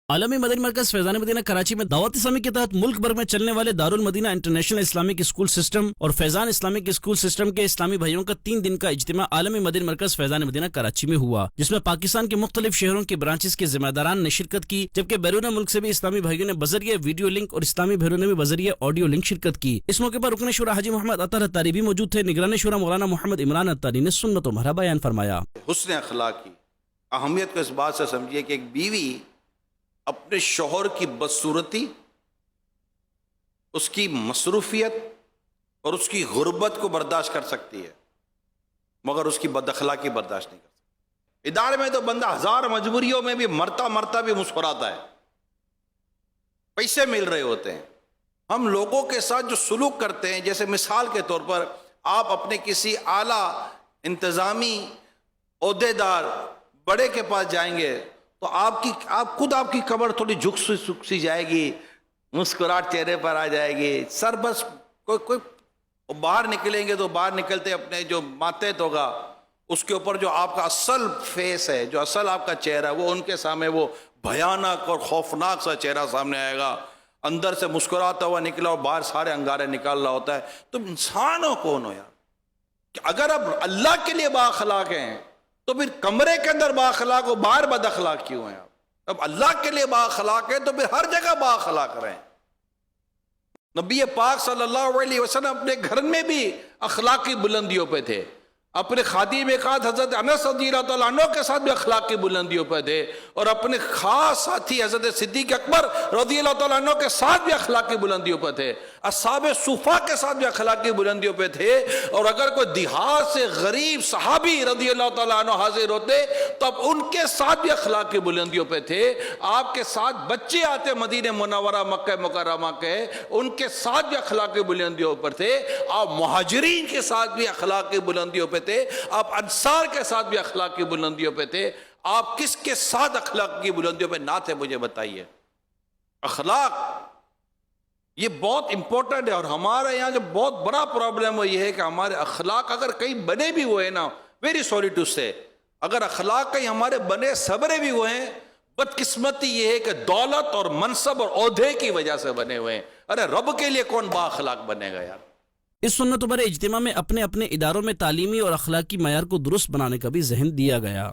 عالمی مدنی مرکز فیضان مدینہ کراچی میں دعوت اسلامی کے تحت ملک بھر میں چلنے والے Darul Madinah international Islamic school system اور فیضان اسلامک اسکول سسٹم کے اسلامی بھائیوں کا 3 دن کا اجتماع عالمی مدنی مرکز فیضان مدینہ کراچی میں ہوا، جس میں پاکستان کے مختلف شہروں کے برانچز کے ذمہ داران نے شرکت کی، جبکہ بیرون ملک سے بھی اسلامی بھائیوں نے بذریعہ ویڈیو لنک اور اسلامی بھائیوں نے بھی بذریعہ آڈیو لنک شرکت کی۔ اس موقع پر رکن شورا حاجی محمد عطار اتاری بھی موجود تھے۔ نگران شورا مولانا محمد عمران اتاری نے سنت و مرحبا بیان فرمایا۔ حسن اخلاق کی اہمیت کو اس بات سے سمجھیے کہ ایک بیوی اپنے شوہر کی بدصورتی، اس کی مصروفیت اور اس کی غربت کو برداشت کر سکتی ہے، مگر اس کی بد اخلاقی برداشت نہیں کر سکتی۔ ادارے میں تو بندہ ہزار مجبوریوں میں بھی مرتا بھی مسکراتا ہے، پیسے مل رہے ہوتے ہیں۔ ہم لوگوں کے ساتھ جو سلوک کرتے ہیں، جیسے مثال کے طور پر آپ اپنے کسی اعلیٰ انتظامی عہدے دار بڑے کے پاس جائیں گے تو آپ کی کمر تھوڑی جھک سی جائے گی، مسکراہٹ چہرے پر آ جائے گی، سر بس کوئی باہر نکلیں گے تو باہر نکلتے اپنے جو ماتحت ہوگا اس کے اوپر جو آپ کا اصل فیس ہے، جو اصل آپ کا چہرہ ہے، وہ ان کے سامنے وہ بھیانک اور خوفناک سا چہرہ سامنے آئے گا، اندر سے مسکراتا ہوا نکلا اور باہر سارے انگارے نکال رہا ہوتا ہے۔ تم انسان ہو کون ہو یار؟ کہ اگر اب اللہ کے لیے بااخلاق ہیں تو پھر کمرے کے اندر بااخلاق ہو، باہر بد اخلاق کیوں ہیں آپ؟ اب اللہ کے لیے بااخلاق ہے تو پھر ہر جگہ بااخلاق رہیں۔ نبی پاک صلی اللہ علیہ وسلم اپنے گھر میں بھی اخلاقی بلندیوں پہ تھے، اپنے خادم خاص حضرت انس رضی اللہ تعالیٰ عنہ کے ساتھ بھی اخلاقی بلندیوں پہ تھے، اور اپنے خاص ساتھی حضرت صدیق اکبر رضی اللہ تعالیٰ عنہ کے ساتھ بھی اخلاقی بلندیوں پہ تھے، اصحاب صفا کے ساتھ بھی اخلاقی بلندیوں پہ تھے۔ اور اگر کوئی دیہات سے غریب صحابی رضی اللہ تعالیٰ عنہ حاضر ہوتے تو اب ان کے ساتھ بھی اخلاقی بلندیوں پہ تھے۔ آپ کے ساتھ بچے آتے مدینہ منورہ مکہ مکرمہ کے، ان کے ساتھ بھی اخلاقی بلندیوں پر تھے۔ آپ مہاجرین کے ساتھ بھی اخلاقی بلندیوں پہ تھے، آپ انصار کے ساتھ بھی اخلاقی بلندیوں پہ تھے۔ آپ کس کے ساتھ اخلاقی بلندیوں پہ نہ تھے مجھے بتائیے؟ اخلاق یہ بہت امپورٹنٹ ہے، اور ہمارے یہاں جو بہت بڑا پرابلم وہ یہ ہے کہ ہمارے اخلاق اگر کہیں بنے بھی ہوئے نا، ویری سوری ٹو سے، اگر اخلاق کہیں ہمارے بنے سبرے بھی ہوئے ہیں، بدقسمتی یہ ہے کہ دولت اور منصب اور عہدے کی وجہ سے بنے ہوئے ہیں۔ ارے رب کے لیے کون با اخلاق بنے گا یار؟ اس سنت و بر اجتماع میں اپنے اپنے اداروں میں تعلیمی اور اخلاقی معیار کو درست بنانے کا بھی ذہن دیا گیا۔